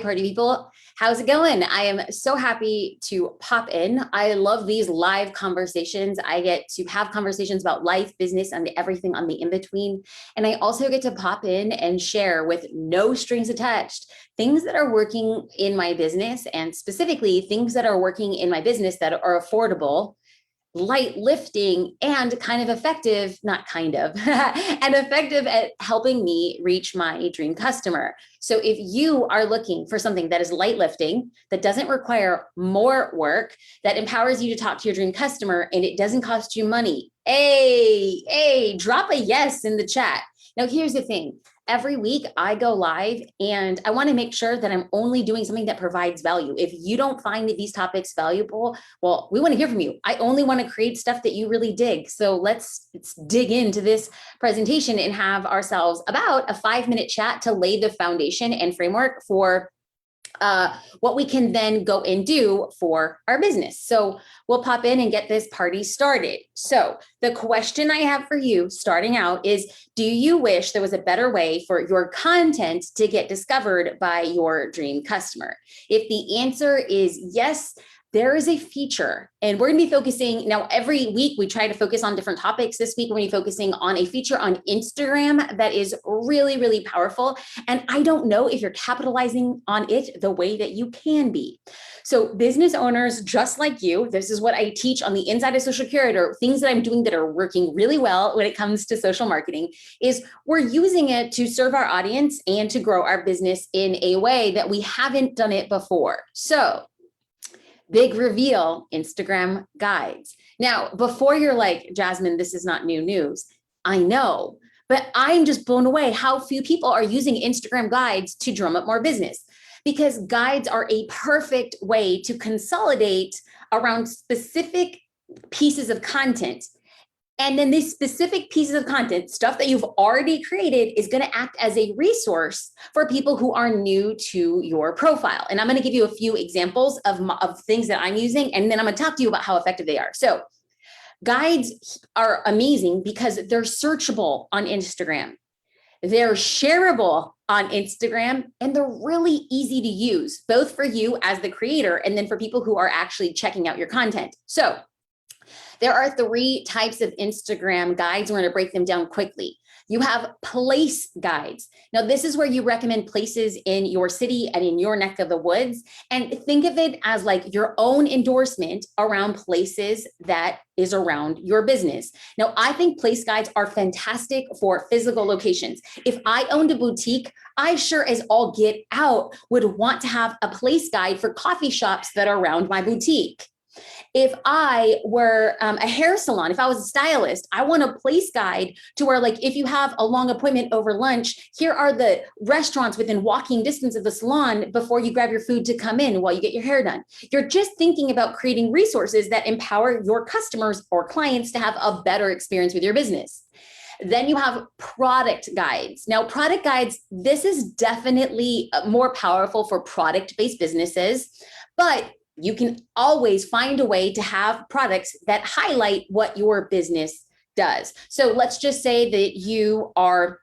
party people. How's it going? I am so happy to pop in. I love these live conversations. I get to have conversations about life, business, and everything on the in between. And I also get to pop in and share with no strings attached things that are working in my business, and specifically things that are working in my business that are affordable, light lifting, and kind of effective, not kind of, and effective at helping me reach my dream customer. So if you are looking for something that is light lifting, that doesn't require more work, that empowers you to talk to your dream customer, and it doesn't cost you money, drop a yes in the chat. Now, here's the thing. Every week I go live and I want to make sure that I'm only doing something that provides value. If you don't find these topics valuable, well, we want to hear from you. I only want to create stuff that you really dig. So let's dig into this presentation and have ourselves about a 5-minute chat to lay the foundation and framework for what we can then go and do for our business. So we'll pop in and get this party started. So the question I have for you starting out is, do you wish there was a better way for your content to get discovered by your dream customer? If the answer is yes, there is a feature, and we're going to be focusing now every week. We try to focus on different topics. This week, we're going to be focusing on a feature on Instagram that is really, really powerful. And I don't know if you're capitalizing on it the way that you can be. So business owners, just like you, this is what I teach on the Inside of Social Curator, things that I'm doing that are working really well when it comes to social marketing, is we're using it to serve our audience and to grow our business in a way that we haven't done it before. So big reveal, Instagram guides. Now, before you're like, Jasmine, this is not new news. I know, but I'm just blown away how few people are using Instagram guides to drum up more business, because guides are a perfect way to consolidate around specific pieces of content. And then these specific pieces of content, stuff that you've already created, is going to act as a resource for people who are new to your profile. And I'm going to give you a few examples of things that I'm using, and then I'm going to talk to you about how effective they are. So guides are amazing because they're searchable on Instagram. They're shareable on Instagram, and they're really easy to use, both for you as the creator and then for people who are actually checking out your content. So there are 3 types of Instagram guides. We're going to break them down quickly. You have place guides. Now, this is where you recommend places in your city and in your neck of the woods. And think of it as like your own endorsement around places that is around your business. Now, I think place guides are fantastic for physical locations. If I owned a boutique, I sure as all get out would want to have a place guide for coffee shops that are around my boutique. If I were a hair salon, if I was a stylist, I want a place guide to where, like, if you have a long appointment over lunch, here are the restaurants within walking distance of the salon before you grab your food to come in while you get your hair done. You're just thinking about creating resources that empower your customers or clients to have a better experience with your business. Then you have product guides. Now, product guides, this is definitely more powerful for product-based businesses, but you can always find a way to have products that highlight what your business does. So let's just say that you are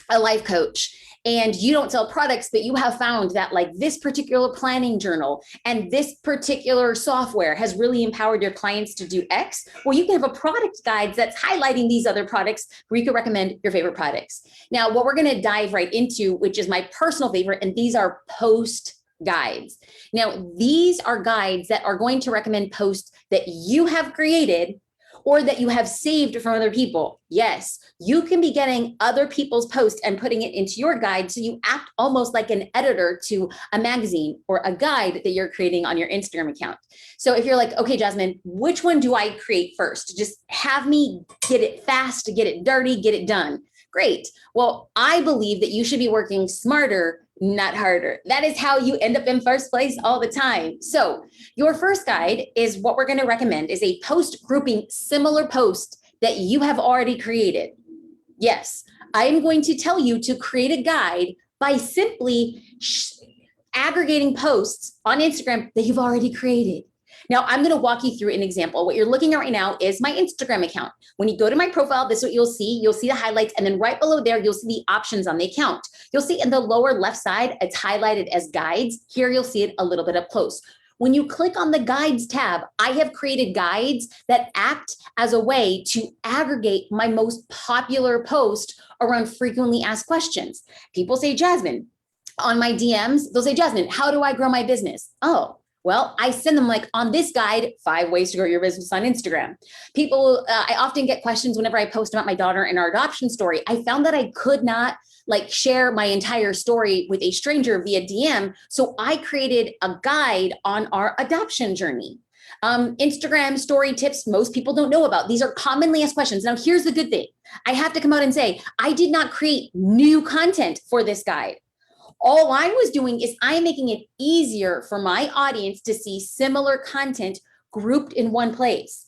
a life coach and you don't sell products, but you have found that like this particular planning journal and this particular software has really empowered your clients to do X. Well, you can have a product guide that's highlighting these other products where you can recommend your favorite products. Now, what we're going to dive right into, which is my personal favorite, and these are post guides. Now, these are guides that are going to recommend posts that you have created or that you have saved from other people. Yes, you can be getting other people's posts and putting it into your guide, so you act almost like an editor to a magazine or a guide that you're creating on your Instagram account. So if you're like, okay, Jasmine, which one do I create first? Just have me get it fast, get it dirty, get it done. Great. Well, I believe that you should be working smarter, not harder. That is how you end up in first place all the time. So your first guide is what we're going to recommend is a post grouping similar posts that you have already created. Yes, I'm going to tell you to create a guide by simply aggregating posts on Instagram that you've already created. Now I'm going to walk you through an example. What you're looking at right now is my Instagram account. When you go to my profile, this is what you'll see. You'll see the highlights, and then right below there, you'll see the options on the account. You'll see in the lower left side, it's highlighted as guides. Here, you'll see it a little bit up close. When you click on the guides tab, I have created guides that act as a way to aggregate my most popular post around frequently asked questions. People say, Jasmine, on my DMs, they'll say, Jasmine, how do I grow my business? Oh, well, I send them like on this guide, 5 ways to grow your business on Instagram. People, I often get questions whenever I post about my daughter and our adoption story. I found that I could not like share my entire story with a stranger via DM. So I created a guide on our adoption journey. Instagram story tips most people don't know about. These are commonly asked questions. Now, here's the good thing. I have to come out and say, I did not create new content for this guide. All I was doing is I'm making it easier for my audience to see similar content grouped in one place.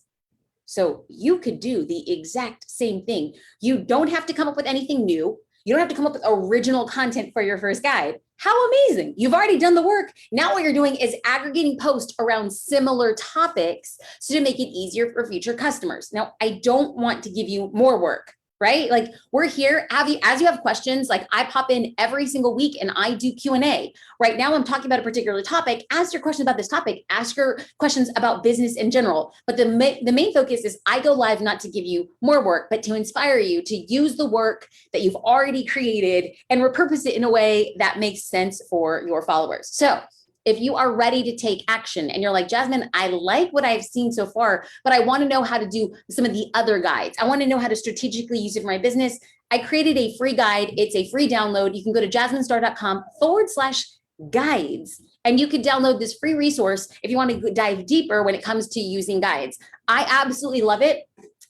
So you could do the exact same thing. You don't have to come up with anything new. You don't have to come up with original content for your first guide. How amazing. You've already done the work. Now what you're doing is aggregating posts around similar topics so to make it easier for future customers. Now, I don't want to give you more work, right? Like we're here, as you have questions, like I pop in every single week and I do Q&A. Right now I'm talking about a particular topic. Ask your questions about this topic. Ask your questions about business in general. But the main focus is I go live not to give you more work, but to inspire you to use the work that you've already created and repurpose it in a way that makes sense for your followers. So if you are ready to take action and you're like, Jasmine, I like what I've seen so far, but I want to know how to do some of the other guides. I want to know how to strategically use it for my business. I created a free guide. It's a free download. You can go to jasminestar.com/guides, and you can download this free resource if you want to dive deeper when it comes to using guides. I absolutely love it.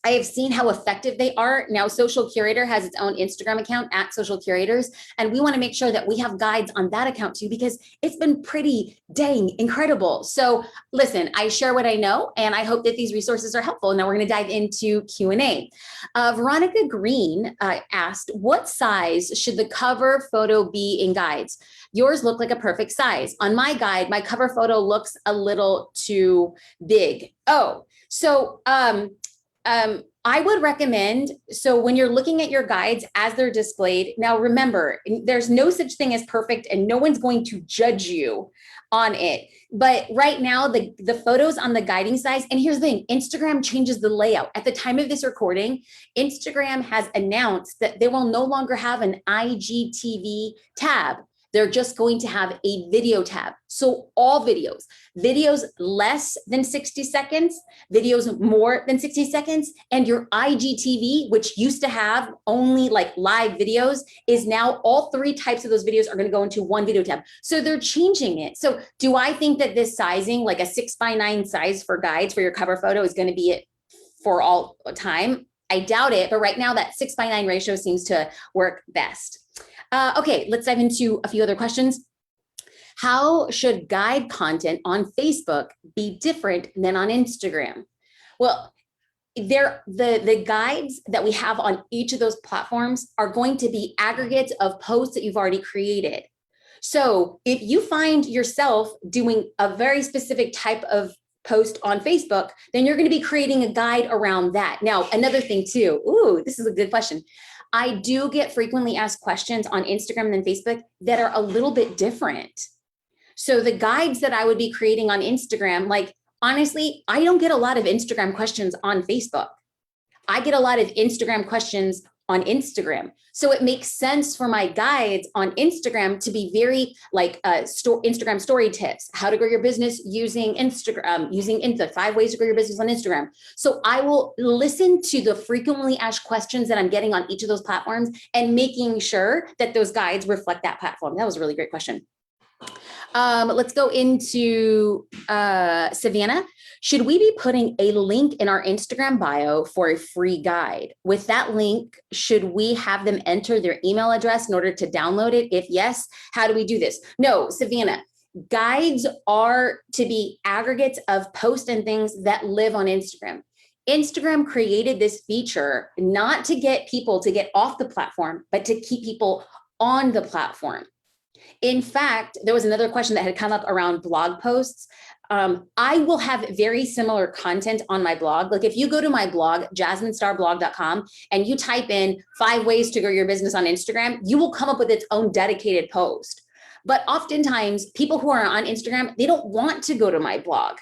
I have seen how effective they are. Now, Social Curator has its own Instagram account at Social Curators, and we want to make sure that we have guides on that account too, because it's been pretty dang incredible. So listen, I share what I know, and I hope that these resources are helpful. Now we're going to dive into Q&A. Veronica Green asked, what size should the cover photo be in guides? Yours look like a perfect size. On my guide, my cover photo looks a little too big. Oh, so I would recommend, so when you're looking at your guides as they're displayed, now remember, there's no such thing as perfect and no one's going to judge you on it. But right now, the photos on the guiding size, and here's the thing, Instagram changes the layout. At the time of this recording, Instagram has announced that they will no longer have an IGTV tab. They're just going to have a video tab. So all videos less than 60 seconds, videos more than 60 seconds, and your IGTV, which used to have only like live videos, is now all 3 types of those videos are going to go into one video tab. So they're changing it. So do I think that this sizing, like a 6:9 size for guides for your cover photo, is going to be it for all time? I doubt it, but right now that 6:9 ratio seems to work best. Okay, let's dive into a few other questions. How should guide content on Facebook be different than on Instagram? Well, the guides that we have on each of those platforms are going to be aggregates of posts that you've already created. So if you find yourself doing a very specific type of post on Facebook, then you're going to be creating a guide around that. Now, another thing too, this is a good question. I do get frequently asked questions on Instagram and Facebook that are a little bit different. So the guides that I would be creating on Instagram, like honestly, I don't get a lot of Instagram questions on Facebook. I get a lot of Instagram questions on Instagram. So it makes sense for my guides on Instagram to be very like Instagram story tips, how to grow your business using Instagram, using the 5 ways to grow your business on Instagram. So I will listen to the frequently asked questions that I'm getting on each of those platforms and making sure that those guides reflect that platform. That was a really great question. Let's go into Savannah. Should we be putting a link in our Instagram bio for a free guide? With that link, should we have them enter their email address in order to download it? If yes, how do we do this? No, Savannah, guides are to be aggregates of posts and things that live on Instagram. Instagram created this feature not to get people to get off the platform, but to keep people on the platform. In fact, there was another question that had come up around blog posts. I will have very similar content on my blog. Like if you go to my blog, jasminestarblog.com, and you type in 5 ways to grow your business on Instagram, you will come up with its own dedicated post. But oftentimes people who are on Instagram, they don't want to go to my blog.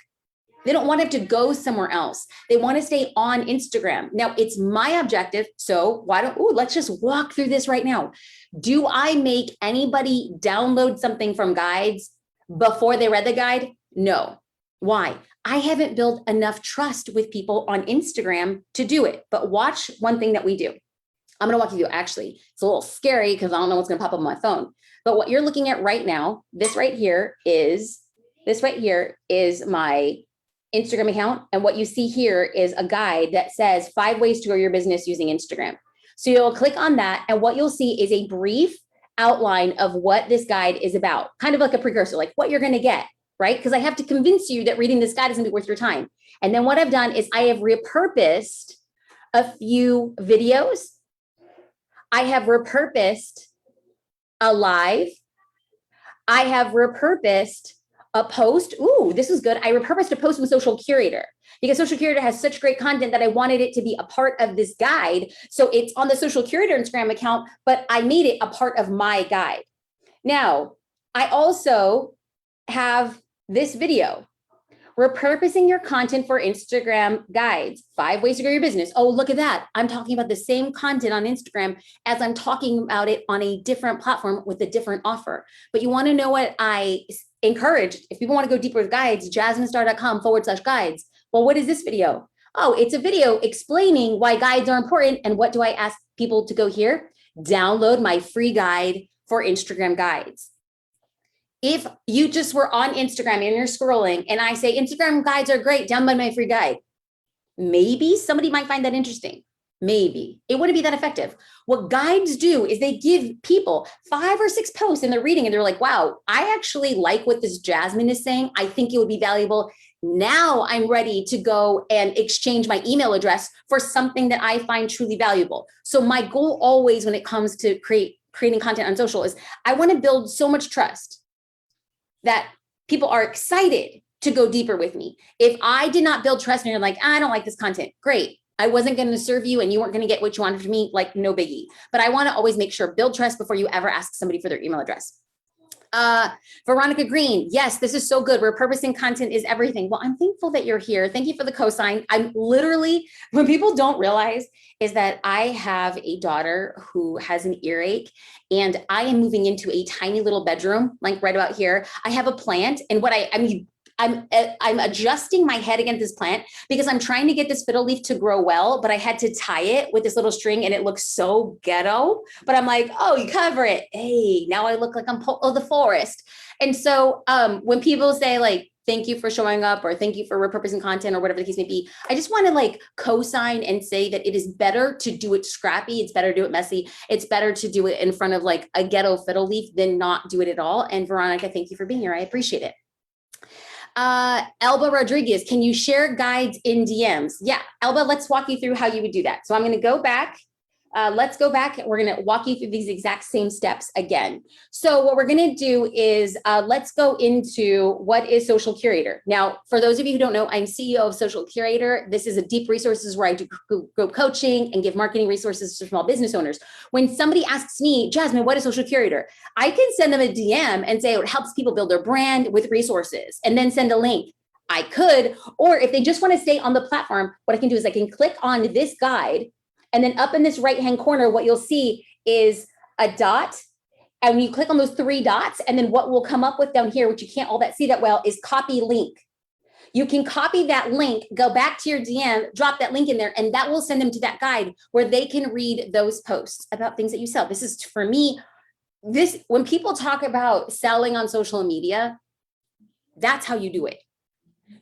They don't want to go somewhere else. They want to stay on Instagram. Now it's my objective. So let's just walk through this right now. Do I make anybody download something from guides before they read the guide? No. Why? I haven't built enough trust with people on Instagram to do it. But watch one thing that we do. I'm going to walk you through. Actually, it's a little scary because I don't know what's going to pop up on my phone. But what you're looking at right now, this right here is my Instagram account. And what you see here is a guide that says 5 ways to grow your business using Instagram. So you'll click on that. And what you'll see is a brief outline of what this guide is about, kind of like a precursor, like what you're going to get, right? Because I have to convince you that reading this guide is going to be worth your time. And then what I've done is I have repurposed a few videos. I have repurposed a live. I have repurposed a post. Ooh, this is good. I repurposed a post with Social Curator because Social Curator has such great content that I wanted it to be a part of this guide. So it's on the Social Curator Instagram account, but I made it a part of my guide. Now, I also have this video, repurposing your content for Instagram guides, 5 ways to grow your business. Oh, look at that. I'm talking about the same content on Instagram as I'm talking about it on a different platform with a different offer. But you want to know what I encourage? If people want to go deeper with guides, jasminestar.com/guides. Well, what is this video? Oh, it's a video explaining why guides are important. And what do I ask people to go here? Download my free guide for Instagram guides. If you just were on Instagram and you're scrolling and I say, Instagram guides are great, download my free guide, maybe somebody might find that interesting. Maybe it wouldn't be that effective. What guides do is they give people 5 or 6 posts and they're reading and they're like, wow, I actually like what this Jasmine is saying. I think it would be valuable. Now I'm ready to go and exchange my email address for something that I find truly valuable. So my goal always when it comes to creating content on social is I want to build so much trust that people are excited to go deeper with me. If I did not build trust and you're like, I don't like this content, great. I wasn't going to serve you and you weren't going to get what you wanted from me, like no biggie. But I want to always make sure, build trust before you ever ask somebody for their email address. Veronica Green, yes, this is so good. Repurposing content is everything. Well, I'm thankful that you're here. Thank you for the cosign. I'm literally, when people don't realize is that I have a daughter who has an earache and I am moving into a tiny little bedroom, like right about here. I have a plant and I'm adjusting my head against this plant because I'm trying to get this fiddle leaf to grow well, but I had to tie it with this little string and it looks so ghetto, but I'm like, oh, you cover it. Hey, now I look like I'm of the forest. And so when people say like, thank you for showing up or thank you for repurposing content or whatever the case may be, I just want to like co-sign and say that it is better to do it scrappy. It's better to do it messy. It's better to do it in front of like a ghetto fiddle leaf than not do it at all. And Veronica, thank you for being here. I appreciate it. Elba Rodriguez, can you share guides in DMs? Yeah, Elba, let's walk you through how you would do that. So I'm going to go back. Let's go back. We're going to walk you through these exact same steps again. So what we're going to do is let's go into what is Social Curator. Now, for those of you who don't know, I'm CEO of Social Curator. This is a deep resources where I do group coaching and give marketing resources to small business owners. When somebody asks me, Jasmine, what is Social Curator? I can send them a DM and say it helps people build their brand with resources and then send a link. I could, or if they just want to stay on the platform, what I can do is I can click on this guide. And then up in this right-hand corner, what you'll see is a dot. And when you click on those 3 dots, and then what will come up with down here, which you can't all that see that well, is copy link. You can copy that link, go back to your DM, drop that link in there, and that will send them to that guide where they can read those posts about things that you sell. This is, for me, when people talk about selling on social media, that's how you do it.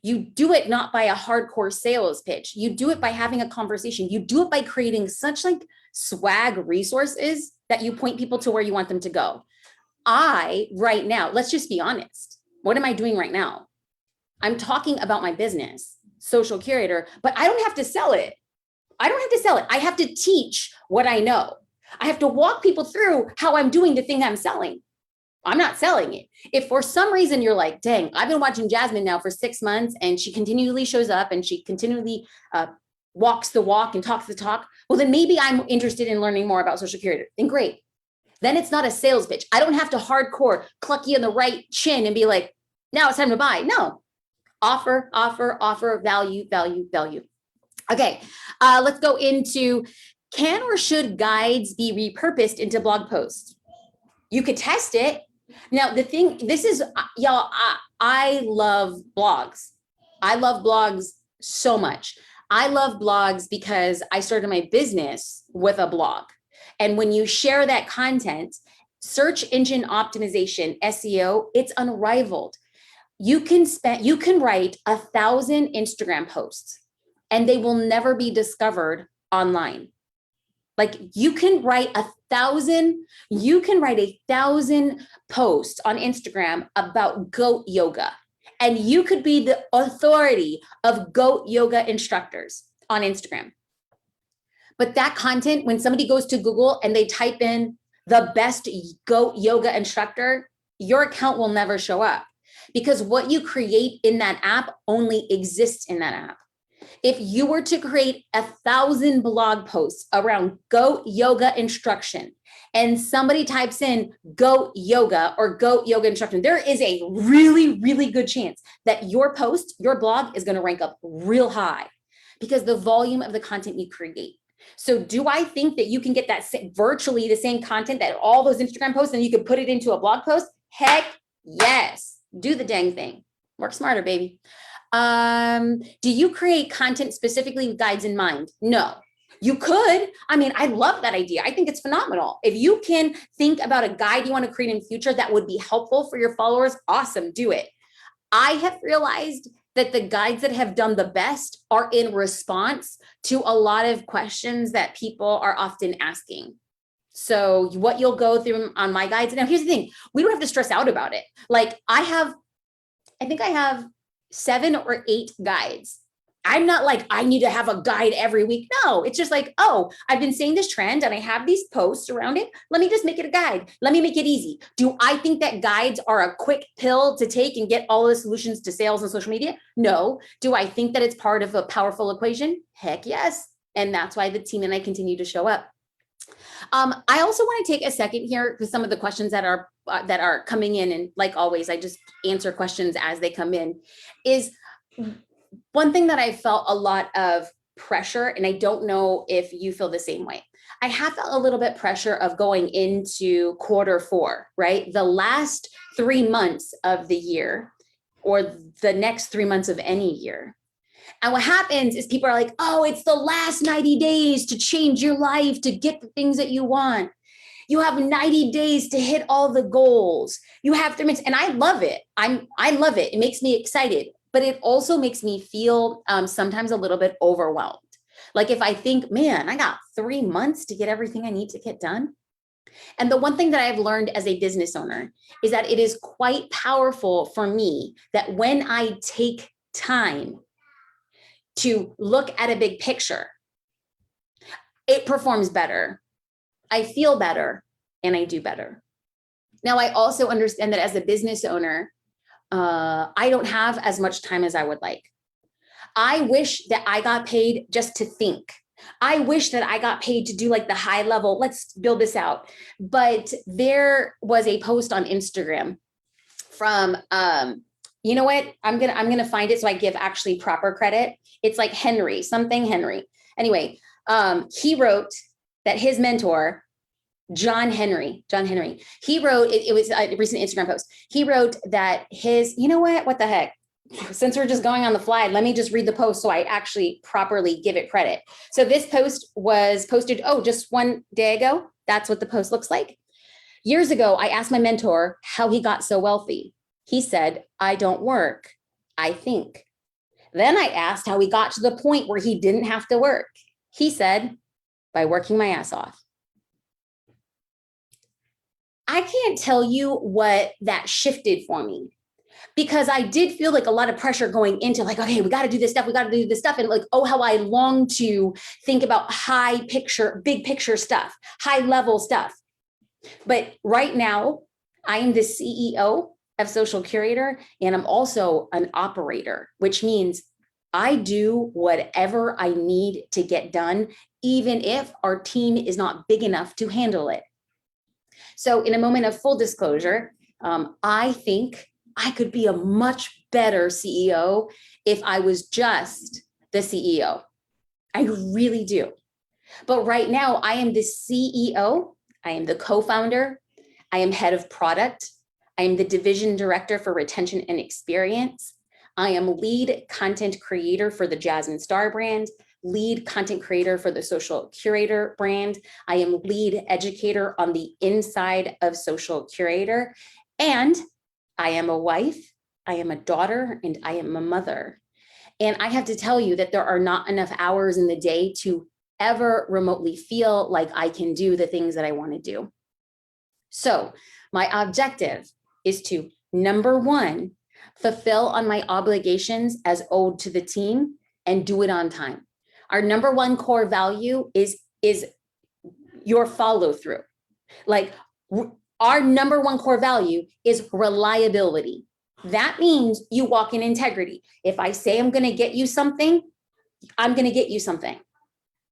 You do it not by a hardcore sales pitch. You do it by having a conversation. You do it by creating such like swag resources that you point people to where you want them to go. Right now, let's just be honest. What am I doing right now? I'm talking about my business, Social Curator, but I don't have to sell it. I don't have to sell it. I have to teach what I know. I have to walk people through how I'm doing the thing I'm selling. I'm not selling it. If for some reason you're like, dang, I've been watching Jasmine now for 6 months and she continually shows up and she continually walks the walk and talks the talk, well, then maybe I'm interested in learning more about social curator. Then great. Then it's not a sales pitch. I don't have to hardcore cluck you in the right chin and be like, now it's time to buy. No, offer, value, value, value. Okay, let's go into, can or should guides be repurposed into blog posts? You could test it. Now, the thing, this is, y'all, I love blogs. I love blogs so much. I love blogs because I started my business with a blog. And when you share that content, search engine optimization, SEO, it's unrivaled. You can write 1,000 Instagram posts and they will never be discovered online. Like you can write 1,000 posts on Instagram about goat yoga, and you could be the authority of goat yoga instructors on Instagram. But that content, when somebody goes to Google and they type in the best goat yoga instructor, your account will never show up because what you create in that app only exists in that app. If you were to create 1,000 blog posts around goat yoga instruction and somebody types in goat yoga or goat yoga instruction, there is a really, really good chance that your post, your blog is going to rank up real high because the volume of the content you create. So do I think that you can get that virtually the same content that all those Instagram posts and you could put it into a blog post? Heck yes. Do the dang thing. Work smarter, baby. Do you create content specifically with guides in mind? No. You could. I mean, I love that idea. I think it's phenomenal. If you can think about a guide you want to create in the future that would be helpful for your followers, awesome, do it. I have realized that the guides that have done the best are in response to a lot of questions that people are often asking. So what you'll go through on my guides. Now, here's the thing. We don't have to stress out about it. Like I think I have 7 or 8 guides. I'm not like, I need to have a guide every week. No, it's just like, oh, I've been seeing this trend and I have these posts around it. Let me just make it a guide. Let me make it easy. Do I think that guides are a quick pill to take and get all the solutions to sales and social media? No. Do I think that it's part of a powerful equation? Heck yes. And that's why the team and I continue to show up. I also want to take a second here because some of the questions that are coming in, and like always, I just answer questions as they come in, is one thing that I felt a lot of pressure, and I don't know if you feel the same way. I have felt a little bit pressure of going into Q4, right? The last 3 months of the year or the next 3 months of any year. And what happens is people are like, oh, it's the last 90 days to change your life, to get the things that you want. You have 90 days to hit all the goals. You have 3 minutes. And I love it. I love it. It makes me excited, but it also makes me feel sometimes a little bit overwhelmed. Like if I think, man, I got 3 months to get everything I need to get done. And the one thing that I've learned as a business owner is that it is quite powerful for me that when I take time to look at a big picture, it performs better. I feel better and I do better. Now, I also understand that as a business owner, I don't have as much time as I would like. I wish that I got paid just to think. I wish that I got paid to do like the high level, let's build this out. But there was a post on Instagram from, you know what? I'm gonna find it so I give actually proper credit. It's like Henry. Anyway, he wrote that his mentor, John Henry, he wrote, it was a recent Instagram post. He wrote that you know what the heck? Since we're just going on the fly, let me just read the post so I actually properly give it credit. So this post was posted, just 1 day ago. That's what the post looks like. Years ago, I asked my mentor how he got so wealthy. He said, I don't work, I think. Then I asked how he got to the point where he didn't have to work. He said, by working my ass off. I can't tell you what that shifted for me, because I did feel like a lot of pressure going into like, okay, we got to do this stuff. And like, oh, how I long to think about big picture stuff, high level stuff. But right now, I am the CEO of Social Curator, and I'm also an operator, which means I do whatever I need to get done, even if our team is not big enough to handle it. So in a moment of full disclosure, I think I could be a much better CEO if I was just the CEO. I really do. But right now, I am the CEO, I am the co-founder, I am head of product, I am the division director for retention and experience. I am lead content creator for the Jasmine Star brand, lead content creator for the Social Curator brand. I am lead educator on the inside of Social Curator. And I am a wife, I am a daughter, and I am a mother. And I have to tell you that there are not enough hours in the day to ever remotely feel like I can do the things that I want to do. So my objective is to, number one, fulfill on my obligations as owed to the team and do it on time. Our number one core value is your follow through. Like our number one core value is reliability. That means you walk in integrity. If I say I'm going to get you something, I'm going to get you something.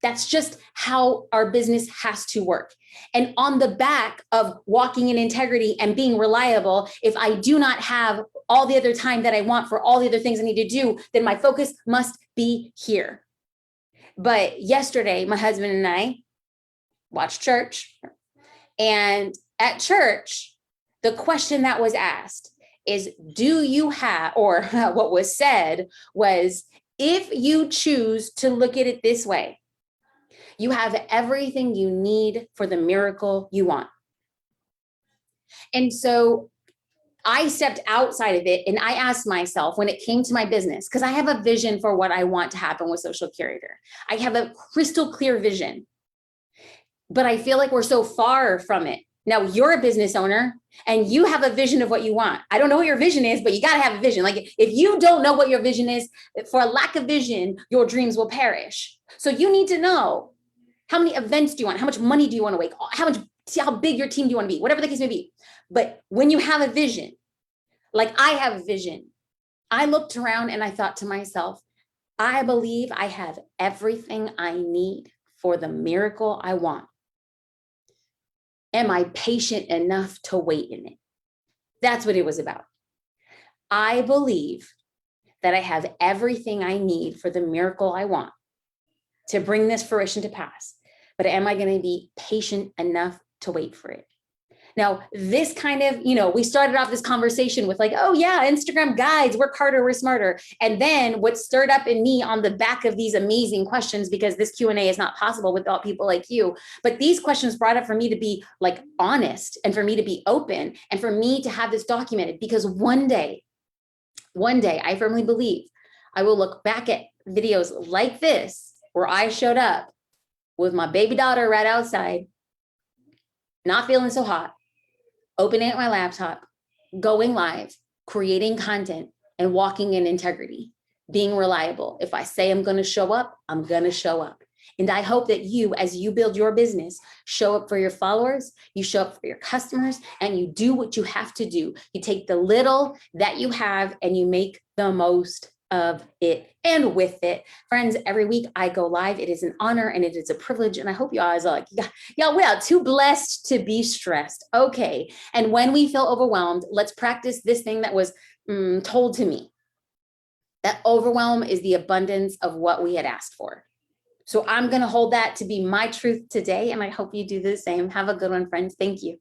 That's just how our business has to work. And on the back of walking in integrity and being reliable, if I do not have all the other time that I want for all the other things I need to do, then my focus must be here. But yesterday, my husband and I watched church. And at church, the question that was asked is, do you have, or what was said was, if you choose to look at it this way, you have everything you need for the miracle you want. And so I stepped outside of it and I asked myself when it came to my business, because I have a vision for what I want to happen with Social Curator. I have a crystal clear vision, but I feel like we're so far from it. Now you're a business owner and you have a vision of what you want. I don't know what your vision is, but you got to have a vision. Like if you don't know what your vision is, for a lack of vision, your dreams will perish. So you need to know, how many events do you want? How much money do you want to make? How big your team do you want to be? Whatever the case may be. But when you have a vision, like I have a vision, I looked around and I thought to myself, I believe I have everything I need for the miracle I want. Am I patient enough to wait in it? That's what it was about. I believe that I have everything I need for the miracle I want to bring this fruition to pass. But am I going to be patient enough to wait for it? Now, this kind of, we started off this conversation with like, oh yeah, Instagram guides, work harder, we're smarter. And then what stirred up in me on the back of these amazing questions, because this Q&A is not possible without people like you, but these questions brought up for me to be like honest and for me to be open and for me to have this documented, because one day, I firmly believe I will look back at videos like this, where I showed up with my baby daughter right outside, not feeling so hot, opening up my laptop, going live, creating content, and walking in integrity, being reliable. If I say I'm going to show up, I'm going to show up. And I hope that you, as you build your business, show up for your followers, you show up for your customers, and you do what you have to do. You take the little that you have and you make the most of it and with it. Friends, every week I go live. It is an honor and it is a privilege. And I hope you guys are like, y'all, we are too blessed to be stressed. Okay. And when we feel overwhelmed, let's practice this thing that was told to me, that overwhelm is the abundance of what we had asked for. So I'm going to hold that to be my truth today. And I hope you do the same. Have a good one, friends. Thank you.